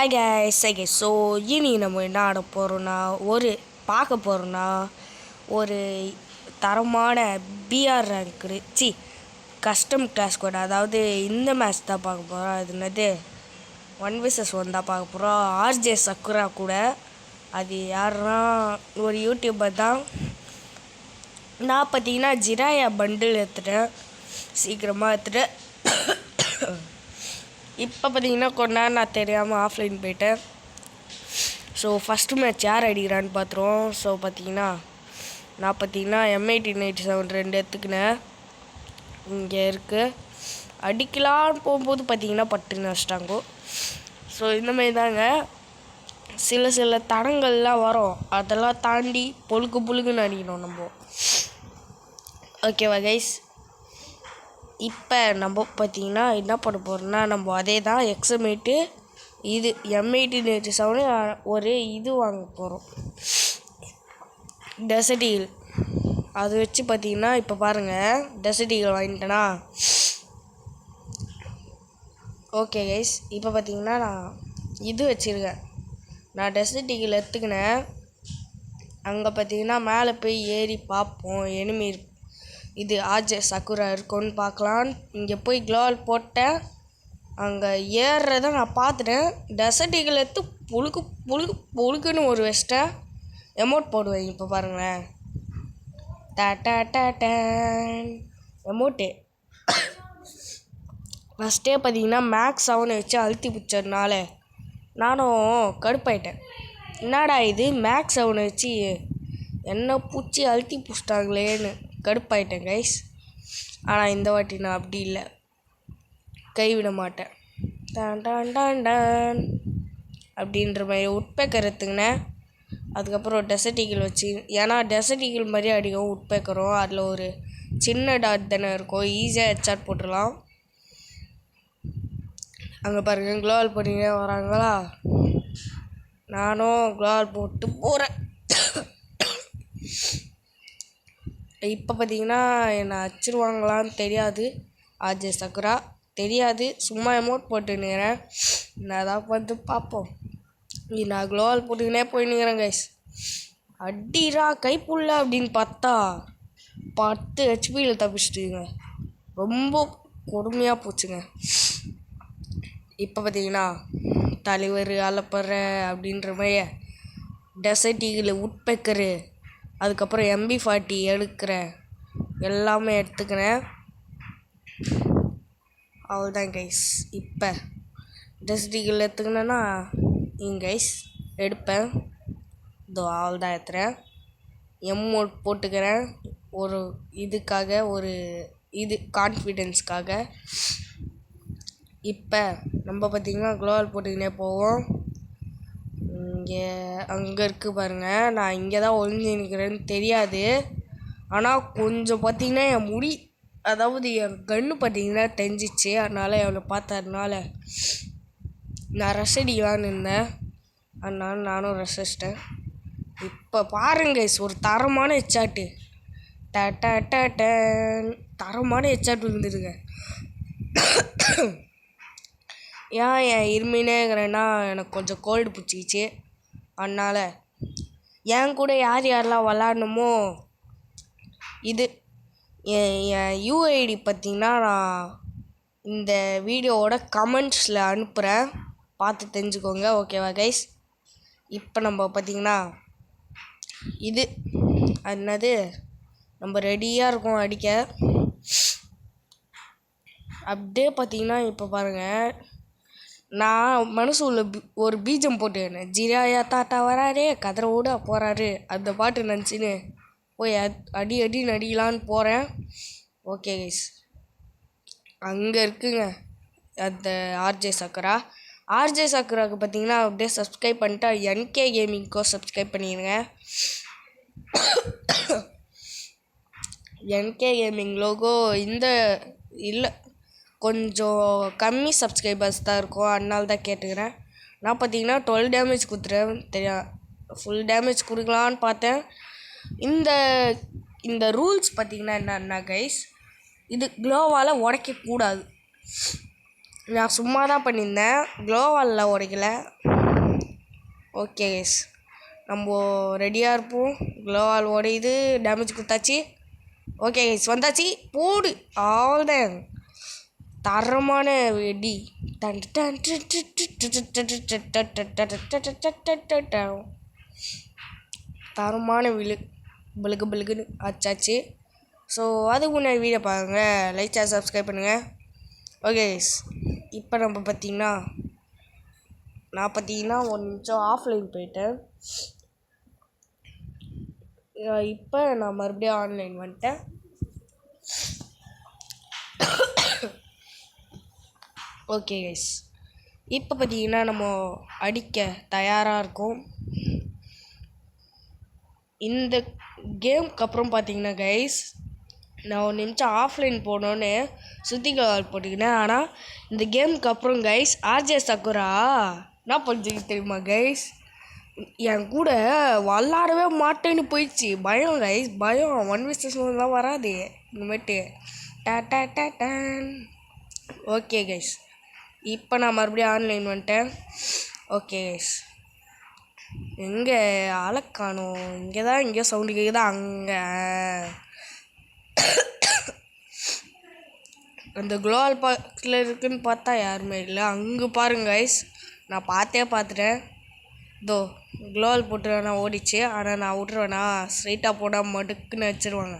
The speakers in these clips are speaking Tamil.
ஹாய் கைஸ் ஸோ இனி நம்ம என்ன ஆட போகிறோன்னா பார்க்க போகிறோன்னா ஒரு தரமான பிஆர் ரேங்க்கு கஸ்டம் கிளாஸ் கூட, அதாவது இந்த மேட்ச் தான் பார்க்க போகிறோம். அது என்னது 1vs1 தான் பார்க்க போகிறோம். ஆர்ஜே சக்குரா கூட. அது யாருன்னா ஒரு யூடியூபர் தான். நான் பார்த்தீங்கன்னா ஜிராயா பண்டில் எடுத்துட்டேன், சீக்கிரமாக எடுத்துட்டேன். இப்போ பார்த்தீங்கன்னா கொஞ்ச நேரம் நான் தெரியாமல் ஆஃப்லைன் போயிட்டேன். ஸோ ஃபஸ்ட்டு மேட்ச் யார் அடிக்கிறான்னு பார்த்துருவோம். ஸோ பார்த்தீங்கன்னா நான் M1897 2 எடுத்துக்கினேன். இங்கே இருக்குது. அடிக்கலான்னு போகும்போது பார்த்தீங்கன்னா பட்டுன்னு வச்சிட்டாங்கோ. ஸோ இந்தமாரி தாங்க சில தடங்கள்லாம் வரும், அதெல்லாம் தாண்டி புழுக்குன்னு அடிக்கணும் நம்ம. ஓகேவா கைஸ்? இப்போ நம்ம பார்த்தீங்கன்னா என்ன பண்ண போகிறோம்னா, நம்ம அதே தான் எக்ஸமேட்டு இது M1887 ஒரு இது வாங்க போகிறோம், டெசர்ட் ஈகிள். அது வச்சு பார்த்தீங்கன்னா இப்போ பாருங்கள், டெசர்ட் ஈகிள் வாங்கிட்டேனா. ஓகே கைஸ், இப்போ பார்த்தீங்கன்னா நான் இது வச்சுருக்கேன். நான் டெசர்ட் ஈகிள் எடுத்துக்கினேன். அங்கே பார்த்தீங்கன்னா மேலே போய் ஏறி பார்ப்போம், எனிமி இது ஆர்ஜே சக்குரா இருக்குன்னு பார்க்கலாம். இங்கே போய் க்ளோவல் போட்டேன். அங்கே ஏறுறத நான் பார்த்துட்டேன். டெசர்ட் ஈகிள் எடுத்து புழுக்குன்னு ஒரு வெஸ்ட்டை எமௌண்ட் போடுவேன். இப்போ பாருங்களேன், எமௌண்ட்டு ஃபஸ்ட்டே பார்த்தீங்கன்னா மேக்ஸ் 7 வச்சு அழுத்தி பிடிச்சதுனால நானும் கடுப்பாயிட்டேன். என்னடா இது மேக்ஸ் 7 வச்சு என்ன பூச்சி அழுத்தி பிடிச்சிட்டாங்களேன்னு கடுப்பாயிட்டேன் கைஸ். ஆனால் இந்த வாட்டி நான் அப்படி இல்லை, கைவிட மாட்டேன். டான் அப்படின்ற மாதிரி உட்பேக்கர் எடுத்துக்கினேன். அதுக்கப்புறம் டெசர்ட் ஈகிள் வச்சு, ஏன்னா டெசர்ட் ஈகிள் மாதிரியே அடிக்கும் உட்பேக்கரும். அதில் ஒரு சின்ன டாட் தானே இருக்கும், ஈஸியாக ஹெட்ஷாட் போட்டுடலாம். அங்கே பாருங்கள் க்ளோவல் பண்ணினே வராங்களா. நானும் க்ளோவல் போட்டு போகிறேன். இப்போ பார்த்தீங்கன்னா என்னை அடிச்சிருவாங்களான்னு தெரியாது, ஆர்ஜே சக்குரா தெரியாது, சும்மா எமௌண்ட் போட்டுன்னுக்கிறேன். நான் தான் பார்த்து பார்ப்போம். நான் க்ளோவல் போட்டுக்கினே போயின்னுக்கிறேன் கைஸ். அடிரா கைப்புள்ள அப்படின்னு பார்த்தா 10 ஹெச்பியில் தப்பிச்சிட்டுங்க. ரொம்ப கொடுமையாக போச்சுங்க. இப்போ பார்த்தீங்கன்னா தலைவர் அலப்பற அப்படின்ற மாதிரி டெசர்ட் ஈகிள் உட்பேக்கரு, அதுக்கப்புறம் MB40 எடுக்கிறேன், எல்லாமே எடுத்துக்கிறேன். அவ்வளோதான் கைஸ். இப்போ டெசர்ட் ஈகிள் எடுத்துக்கினேன்னா இங்கே கைஸ் எடுப்பேன். இதோ அவ்வளோதான் எடுத்துகிறேன். எமௌண்ட் போட்டுக்கிறேன் ஒரு இதுக்காக, ஒரு இது கான்ஃபிடென்ஸ்க்காக. இப்போ நம்ம பார்த்திங்கன்னா க்ளோவல் போட்டுக்கினே போவோம். அங்கே இருக்குது பாருங்கள், நான் இங்கே தான் ஒளிஞ்சு நிற்கிறேன்னு தெரியாது. ஆனால் கொஞ்சம் பார்த்திங்கன்னா என் முடி, அதாவது என் கன்று பார்த்திங்கன்னா தெரிஞ்சிச்சு. அதனால் அவளை பார்த்ததுனால நான் ரஷ் அடிக்கலான்னு இருந்தேன். அதனால நானும் ரஷ் அடிச்சிட்டேன். இப்போ பாருங்க ஒரு தரமான ஹெட்ஷாட்டு, தரமான ஹெட்ஷாட் விழுந்துடுங்க. ஏன் என் இருமினே இருக்கிறேன்னா எனக்கு கொஞ்சம் கோல்டு பிடிச்சிக்கிச்சு. அதனால் என் கூட யாரெல்லாம் விளாட்ணுமோ, இது என் யூஐடி பார்த்திங்கன்னா நான் இந்த வீடியோவோட கமெண்ட்ஸில் அனுப்புகிறேன், பார்த்து தெரிஞ்சுக்கோங்க. ஓகேவா கைஸ்? இப்போ நம்ம பார்த்திங்கன்னா இது என்னது, நம்ம ரெடியாக இருக்கோம் அடிக்க. அப்படியே பார்த்திங்கன்னா இப்போ பாருங்கள், நான் மனசு உள்ள ஒரு பீஜம் போட்டுக்கினேன். ஜிராயா தாத்தா வராரு, கதிரை ஓட போகிறாரு, அந்த பாட்டு நினச்சின்னு போய் அடின்னு அடிக்கலான்னு போகிறேன். ஓகே கைஸ், அங்கே இருக்குங்க அந்த ஆர்ஜே சக்குராவுக்கு பார்த்தீங்கன்னா அப்படியே சப்ஸ்கிரைப் பண்ணிட்டா NK கேமிங்க்கோ சப்ஸ்கிரைப் பண்ணிடுங்க. NK கேமிங் லோகோ இந்த இல்லை, கொஞ்சம் கம்மி சப்ஸ்கிரைபர்ஸ் தான் இருக்கும், அதனால தான் கேட்டுக்கிறேன். நான் பார்த்தீங்கன்னா 12 டேமேஜ் கொடுத்துட்டேன். தெரியும், ஃபுல் டேமேஜ் கொடுக்கலான்னு பார்த்தேன். இந்த ரூல்ஸ் பார்த்தீங்கன்னா என்னன்னா கைஸ், இது க்ளோவால் உடைக்கக்கூடாது. நான் சும்மா தான் பண்ணியிருந்தேன், க்ளோவாலில் உடைக்கல. ஓகே கைஸ், நம்ம ரெடியாக இருப்போம். க்ளோவால் உடையுது, டேமேஜ் கொடுத்தாச்சு. ஓகே கைஸ், வந்தாச்சு. போடு, அவ்வளோதான். தரமான வெடி. தரமான பலுகு பலுகுன்னு ஆச்சாச்சு. ஸோ அதுக்கு முன்னாடி வீடியோ பாருங்கள், லைக் சேனல் சப்ஸ்கிரைப் பண்ணுங்கள். ஓகே இப்போ நம்ம நான் பார்த்தீங்கன்னா 1 நிமிஷம் ஆஃப்லைன் போயிட்டேன். இப்போ நான் மறுபடியும் ஆன்லைன் வந்துட்டேன். ஓகே கைஸ், இப்போ பார்த்தீங்கன்னா நம்ம அடிக்க தயாராக இருக்கோம். இந்த கேமுக்கு அப்புறம் பார்த்தீங்கன்னா கைஸ், நான் 1 நிமிஷம் ஆஃப்லைன் போனோன்னு சுற்றி கால் போட்டுக்கினேன். ஆனால் இந்த கேமுக்கு அப்புறம் கைஸ், ஆர்ஜே சக்குரா என்ன பண்ணுறீங்க தெரியுமா கைஸ், என் கூட விளாடவே மாட்டேன்னு போயிடுச்சு. பயம் கைஸ், பயம். 1 vs 1 வராது இனிமேட்டு. டான். ஓகே கைஸ், இப்போ நான் மறுபடியும் ஆன்லைன் வந்துட்டேன். ஓகே கைஸ், எங்கே ஆளக்கானோம்? இங்கே தான் எங்கேயோ சவுண்டு கேட்குதா? அங்கே அந்த குளோவால் பக்கத்தில் இருக்குன்னு பார்த்தா யாருமே இல்லை. அங்கே பாருங்க கைஸ், நான் பார்த்துட்டேன். இதோ குளோவால் போட்டு நான் ஓடிச்சு. ஆனால் நான் விட்ருவேண்ணா, ஸ்ட்ரைட்டாக போனால் மடுக்குன்னு வச்சுருவாங்க.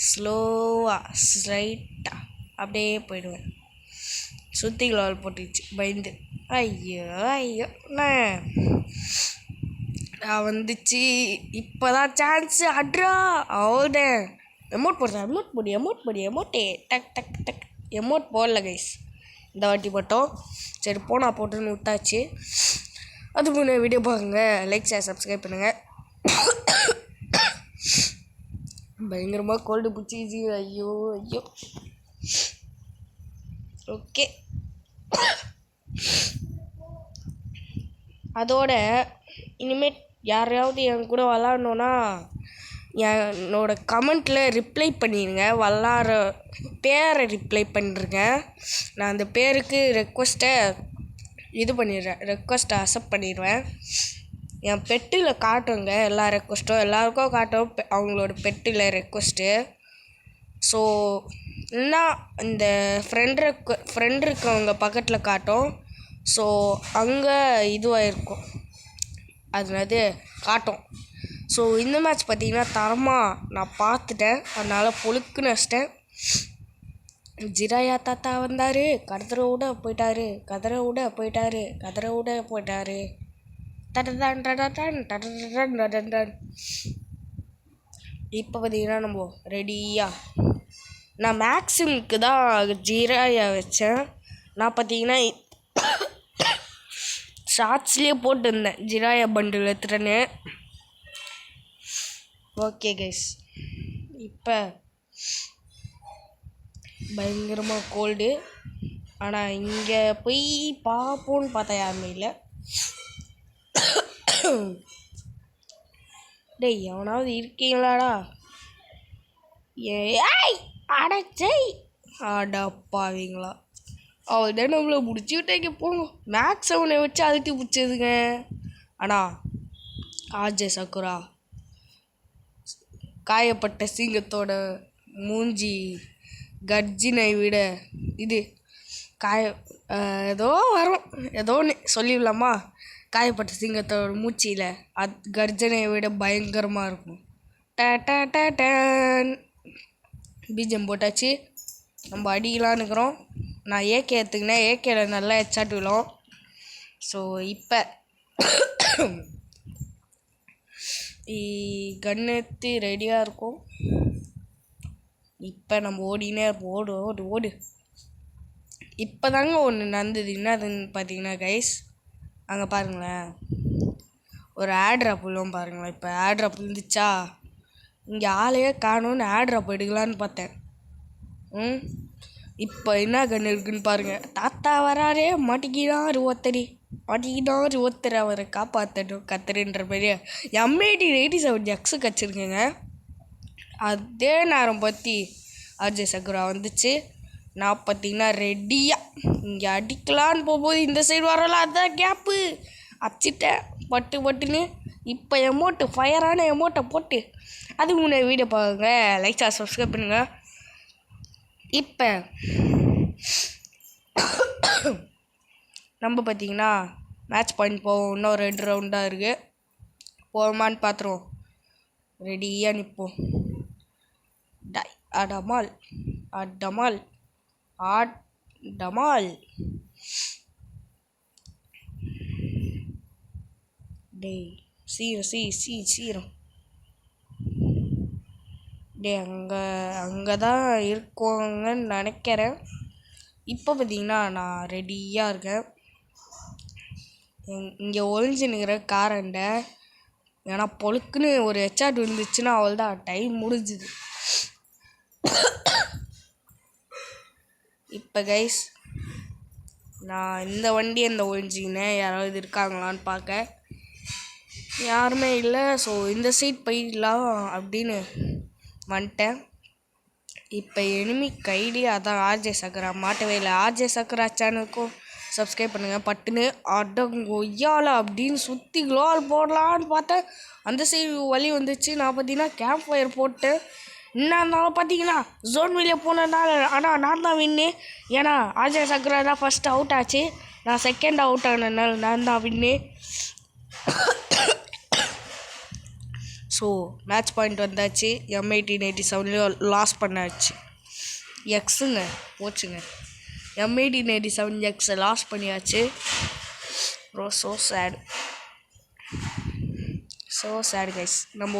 ஸ்லோவாக ஸ்ட்ரைட்டாக அப்படியே போயிடுவேன். சுற்றி குளோவால் போட்டுச்சு பயந்து. ஐயோ நான் வந்துச்சு. இப்போ தான் சான்ஸு. அட்ரா அவ்வளோதான். எமௌண்ட் போடுறேன். எமௌண்ட்டே டக். எமௌண்ட் போடல கைஸ் இந்த வாட்டி மட்டும். சரி போனா போட்டுன்னு விட்டாச்சு. அது முன்னே வீடியோ பாருங்க, லைக் ஷேர் சப்ஸ்கிரைப் பண்ணுங்கள். பயங்கரமாக கோல்டு பிடிச்சிச்சு. ஐயோ ஓகே, அதோட இனிமேல் யாரையாவது என் கூட விளாட்ணுன்னா என்னோட கமெண்ட்டில் ரிப்ளை பண்ணிடுங்க. விளாட்ற பேரை ரிப்ளை பண்ணிருக்கேன். நான் அந்த பேருக்கு ரெக்வஸ்ட்டை அக்செப்ட் பண்ணிடுவேன். என் பெட்டில் காட்டுங்க எல்லா ரெக்வஸ்ட்டும், எல்லாருக்கும் காட்டும் அவங்களோட பெட்டில் ரெக்வஸ்ட்டு. ஸோ இல்லைன்னா இந்த ஃப்ரெண்ட் இருக்கவங்க பக்கத்தில் காட்டும். ஸோ அங்கே இதுவாக இருக்கும், அதனால காட்டும். ஸோ இந்த மேட்ச் பார்த்தீங்கன்னா தரமாக நான் பார்த்துட்டேன், அதனால் பொழுக்குன்னு வச்சிட்டேன். ஜிராயா தாத்தா வந்தார், கதற விட போயிட்டாரு. இப்போ பார்த்தீங்கன்னா நம்ம ரெடியாக, நான் மேக்ஸிமுக்கு தான் ஜிராயா வச்சேன். நான் பார்த்தீங்கன்னா ஷார்ட்ஸ்லேயே போட்டுருந்தேன் ஜிராயா பண்டில் எடுத்துட்டேன்னு. ஓகே கைஸ், இப்போ பயங்கரமாக கோல்டு. ஆனால் இங்கே போய் பார்ப்போன்னு பார்த்தா யாருமே இல்லை. டேய் எவனாவது இருக்கீங்களாடா? ஏய் அடச்சை அடப்பாவீங்களா? அவள்தான் நம்மளை முடிச்சு விட்டாங்க. போங்க, மேக்ஸ் அவனை வச்சு அழுத்தி பிடிச்சதுங்க. ஆனால் ஆர்ஜே சக்குரா காயப்பட்ட சிங்கத்தோட மூஞ்சி கர்ஜினை விட இது ஏதோ வரும், ஏதோ ஒன்று சொல்லிடலாமா? காயப்பட்ட சிங்கத்தோட மூச்சியில் கர்ஜனையை விட பயங்கரமாக இருக்கும். டன் பீஜம் போட்டாச்சு. நம்ம அடிக்கலான்னு இருக்கிறோம். நான் ஏகே எடுத்துக்கினேன், ஏகேல நல்லா ஹெட்ஷாட் விழும். ஸோ இப்போ கன் எடுத்து ரெடியாக இருக்கும். இப்போ நம்ம ஓடினே இருப்போம். ஓடு. இப்போ தாங்க ஒன்று நடந்தது. என்னதுன்னு பார்த்தீங்கன்னா கைஸ், அங்கே பாருங்களேன், ஒரு ஆட்ராப் விழும் பாருங்களேன். இப்போ ஆட்ராப் இருந்துச்சா, இங்கே ஆளையே காணும்னு ஆட்ராப் எடுக்கலான்னு பார்த்தேன். இப்போ என்ன கன்று இருக்குன்னு பாருங்கள். தாத்தா வராரே, மாட்டிக்கிதான் ஒருத்தர் அவரை காப்பாற்றணும் கத்துறன்ற பெரிய M80 87 எக்ஸு கச்சிருக்கேங்க. அதே நேரம் பற்றி ஆர்ஜே சக்குரா வந்துச்சு. நான் பார்த்தீங்கன்னா ரெடியாக இங்கே அடிக்கலான்னு போகும்போது இந்த சைடு வரலாம், அதுதான் கேப்பு. அடிச்சிட்டேன் பட்டுன்னு. இப்போ எமௌண்ட்டு ஃபயரான எமௌண்ட்டை போட்டு அதுக்கு முன்னாடி வீடியோ பாருங்க, லைக் சப்ஸ்கிரைப் பண்ணுங்க. இப்போ நம்ம பார்த்தீங்கன்னா மேட்ச் பாயிண்ட் போவோம். இன்னும் 2 ரவுண்டாக இருக்குது. போவோமான்னு பார்த்துருவோம். ரெடியாக நிற்போம். அடமால் அடமால் ஆடமால். டேய் சீரம் டேய் அங்கே தான் இருக்கோங்கன்னு நினைக்கிறேன். இப்போ பார்த்தீங்கன்னா நான் ரெடியாக இருக்கேன். இங்கே ஒளிஞ்சு நிற்கிற காரண்ட, ஏன்னா பொழுக்குன்னு ஒரு ஹெச்ஆட் விழுந்துச்சுன்னா அவள் தான் டைம் முடிஞ்சுது. இப்போ கைஸ் நான் இந்த வண்டி அந்த ஒழிஞ்சிக்கினேன், யாராவது இருக்காங்களான்னு பார்க்க. யாருமே இல்லை. ஸோ இந்த சைட் போயிடலாம் அப்படின்னு வந்துட்டேன். இப்போ எனிமி கைடி அதான் ஆர்ஜே சக்கரா மாட்டவே இல்லை. ஆர்ஜே சக்கரா சேனலுக்கும் சப்ஸ்கிரைப் பண்ணுங்கள். பட்டுன்னு அடங்கொய்யால அப்படின்னு சுற்றி க்ளோவால் போடலான்னு பார்த்தேன். அந்த சைடு வழி வந்துச்சு. நான் பார்த்தீங்கன்னா கேம்ப் ஃபயர் போட்டேன். என்ன இருந்தாலும் பார்த்தீங்கன்னா ஜோன் வெளியே போனதுனால ஆனால் நான் தான் வின்னு. ஏன்னா ஆர்ஜே சக்கரா தான் ஃபஸ்ட்டு அவுட் ஆச்சு. நான் செகண்ட் அவுட் ஆனதுனால நான் தான் வின்னு. ஸோ மேட்ச் பாயிண்ட் வந்தாச்சு. M1887 loss பண்ணாச்சு. எக்ஸுங்க போச்சுங்க. M1887 எக்ஸை லாஸ் பண்ணியாச்சு. ஸோ சேடு கைஸ். நம்ம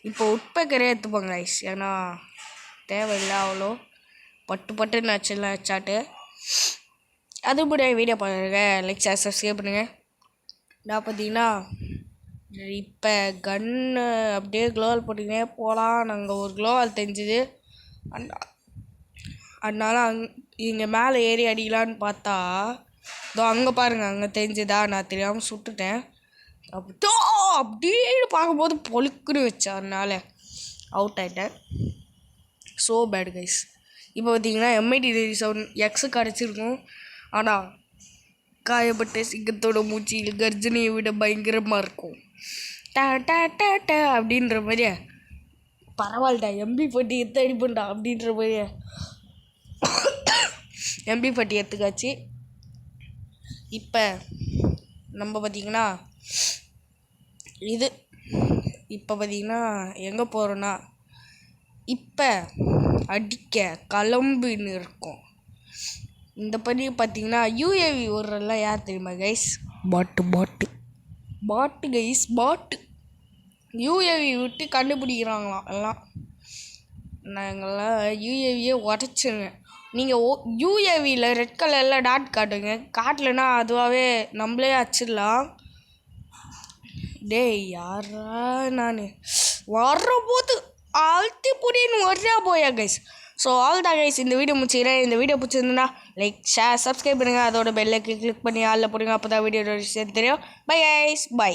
இப்போ உட்பேக்கரே எடுத்துப்போங்க கைஸ், ஏன்னா தேவையில்லை அவ்வளோ. பட்டுன்னு வச்சாட்டு. அதுபடி வீடியோ பாருங்க, லைக் சப்ஸ்கிரைப் பண்ணுங்கள். நான் பார்த்தீங்கன்னா இப்போ கன்னு அப்படியே க்ளோவால் போட்டுக்கினே போகலாம். நாங்கள் ஒரு க்ளோவால் தெரிஞ்சுது, அதனால இங்கே மேலே ஏறி அடிக்கலான்னு பார்த்தா இதோ அங்கே பாருங்கள், அங்கே தெரிஞ்சுதா, நான் தெரியாமல் சுட்டுட்டேன். அப்படின்னு பார்க்கும்போது பொழுக்குன்னு வச்சேன், அதனால அவுட் ஆகிட்டேன். So bad guys. இப்போ பார்த்தீங்கன்னா M1887 எக்ஸு கிடச்சிருக்கும். ஆனால் காயப்பட்ட சிங்கத்தோட மூச்சியில் கர்ஜனையை விட பயங்கரமாக இருக்கும். அப்படின்ற மாதிரியே பரவாயில்லடா MP40 எடுத்து அடிப்பண்டா அப்படின்ற மாதிரியே MP40 எடுத்துக்காச்சு. இப்போ நம்ம பார்த்திங்கன்னா இப்போ பார்த்திங்கன்னா எங்கே போகிறோன்னா இப்போ அடிக்க கிளம்புன்னு இருக்கோம். இந்த பண்ணி பார்த்திங்கன்னா UAV ஓடுறதெல்லாம் யார் தெரியுமா கைஸ்? பாட்டு கைஸ், பாட்டு. UAV விட்டு கண்டுபிடிக்கிறாங்களாம் எல்லாம். நாங்கள்லாம் UAVயே உடச்சிங்க. நீங்கள் UAVயில் ரெட் கலரில் டாட் காட்டுங்க, காட்டலைன்னா அதுவாகவே நம்மளே அச்சிடலாம். டேய் யாரா நான் வர்றபோது அழுத்தி புடின்னு வர்றா போயா கைஸ். ஸோ ஆல் தான் கைஸ், இந்த வீடியோ முடிச்சுக்கிறேன். இந்த வீடியோ பிடிச்சிருந்தா லைக் ஷேர் சப்ஸ்கிரைப் பண்ணுங்கள். அதோட பெல்லை கிளிக் பண்ணி ஆளில் போடுங்க, அப்போ தான் வீடியோ தெரியும். Bye guys, by.